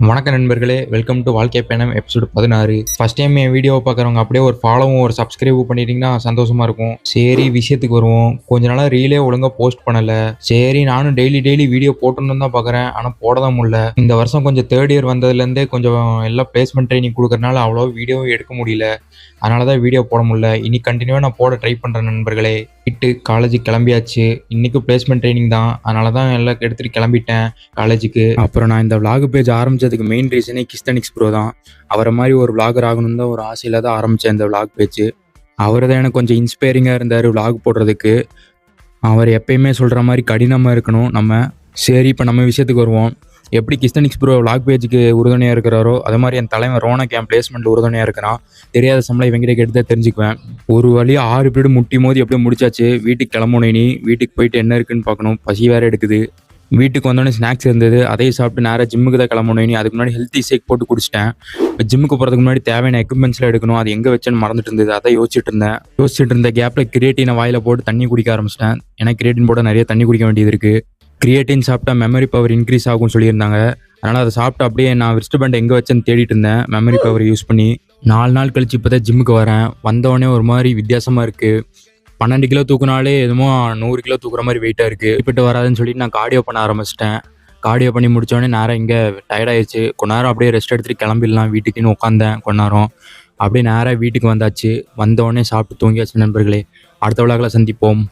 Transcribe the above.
வணக்க நண்பர்களே, welcome to வாழ்க்கை பயணம் எபிசோடு 16. ஃபர்ஸ்ட் டைம் என் வீடியோவை பார்க்குறவங்க அப்படியே ஒரு ஃபாலோவும் ஒரு சப்ஸ்கிரைபும் பண்ணிட்டீங்கன்னா சந்தோஷமா இருக்கும். சரி, விஷயத்துக்கு வருவோம். கொஞ்ச நாளாக ரீலே ஒழுங்காக போஸ்ட் பண்ணலை. சரி, நானும் டெய்லி வீடியோ போட்டணும்னு தான் பார்க்குறேன், ஆனால் போட தான் முடியல. இந்த வருஷம் கொஞ்சம் தேர்ட் இயர் வந்ததுலேருந்தே கொஞ்சம் எல்லாம் பிளேஸ்மெண்ட் ட்ரைனிங் கொடுக்கறனால அவ்வளோ வீடியோவும் எடுக்க முடியல. அதனால தான் வீடியோ போட முடியல. இனி கண்டினியூவாக நான் போட ட்ரை பண்ணுறேன் நண்பர்களே. காலேஜுக்கு கிளம்பியாச்சு. இன்றைக்கும் பிளேஸ்மெண்ட் ட்ரைனிங் தான், அதனால தான் எல்லாம் எடுத்துகிட்டு கிளம்பிட்டேன் காலேஜுக்கு. அப்புறம் நான் இந்த விளாக் பேஜ் ஆரம்பித்ததுக்கு மெயின் ரீசனே கிஸ்டனிக்ஸ் ப்ரோ தான். அவரை மாதிரி ஒரு விளாகர் ஆகணும்னு தான் ஒரு ஆசையில் தான் ஆரம்பித்தேன் இந்த விளாக் பேஜ். அவர் தான் எனக்கு கொஞ்சம் இன்ஸ்பைரிங்காக இருந்தார் விளாக் போடுறதுக்கு. அவர் எப்பயுமே சொல்கிற மாதிரி கடினமாக இருக்கணும் நம்ம. சரி, இப்போ நம்ம விஷயத்துக்கு வருவோம். எப்படி கிஸ்டனிக்ஸ் ப்ரோ விளாக் பேஜுக்கு உறுதுணையாக இருக்கிறாரோ அதே மாதிரி என் தலைவன் ரோனக் என் பிளேஸ்மெண்ட்டில் உறுதுணையாக இருக்கிறான். தெரியாத சம்பளம் இவங்கிட்ட கேட்டு தான் தெரிஞ்சுக்குவேன். ஒரு வழியாக 6 பீரியட் முட்டி மோதி எப்படியும் முடிச்சாச்சு. வீட்டுக்கு கிளம்பணும். நீ வீட்டுக்கு போயிட்டு என்ன இருக்குன்னு பார்க்கணும். பசி வேறு எடுக்குது. வீட்டுக்கு வந்தோடனே ஸ்நாக்ஸ் இருந்தது, அதையும் சாப்பிட்டு நேராக ஜிம்முக்கு தான் கிளம்பணும். நீ அதுக்கு முன்னாடி ஹெல்த்தி ஷேக் போட்டு குடிச்சிட்டேன். இப்போ ஜிம்முக்கு போகிறதுக்கு முன்னாடி தேவையான எக்யூப்மெண்ட்ஸ்லாம் எடுக்கணும். அது எங்கே வச்சேன்னு மறந்துட்டு இருந்தது. அதை யோசிச்சுட்டு இருந்த கேப்பில் கிரியேட்டினை வாயில் போட்டு தண்ணி குடிக்க ஆரம்பிச்சிட்டேன். ஏன்னா கிரியேட்டின் போட நிறைய தண்ணி குடிக்க வேண்டியது இருக்குது. கிரியேட்டின் சாப்பிட்டா மெமரி பவர் இன்க்ரீஸ் ஆகும்னு சொல்லியிருந்தாங்க. அதனால் அதை சாப்பிட்டு அப்படியே நான் ரிஸ்ட் பேண்ட் எங்கே வச்சேன்னு தேடிட்டு இருந்தேன் மெமரி பவர் யூஸ் பண்ணி. 4 நாள் கழிச்சு இப்போ தான் ஜிம்முக்கு வரேன். வந்தவொடனே ஒரு மாதிரி வித்தியாசமாக இருக்குது. 12 கிலோ தூக்குனாலே எதுமோ 100 கிலோ தூக்குற மாதிரி வெயிட்டாக இருக்குது. இப்பட்டு வராதுன்னு சொல்லிட்டு நான் கார்டியோ பண்ண ஆரம்பிச்சிட்டேன். கார்டியோ பண்ணி முடித்தோடனே நேரம் இங்கே டயர்டாயிடுச்சு. கொஞ்ச நேரம் அப்படியே ரெஸ்ட் எடுத்துகிட்டு கிளம்பிடலாம் வீட்டுக்குன்னு உட்காந்தேன். கொஞ்ச நேரம் அப்படியே நேராக வீட்டுக்கு வந்தாச்சு. வந்தவொடனே சாப்பிட்டு தூங்கியாச்சு நண்பர்களே. அடுத்த விழாக்களை சந்திப்போம்.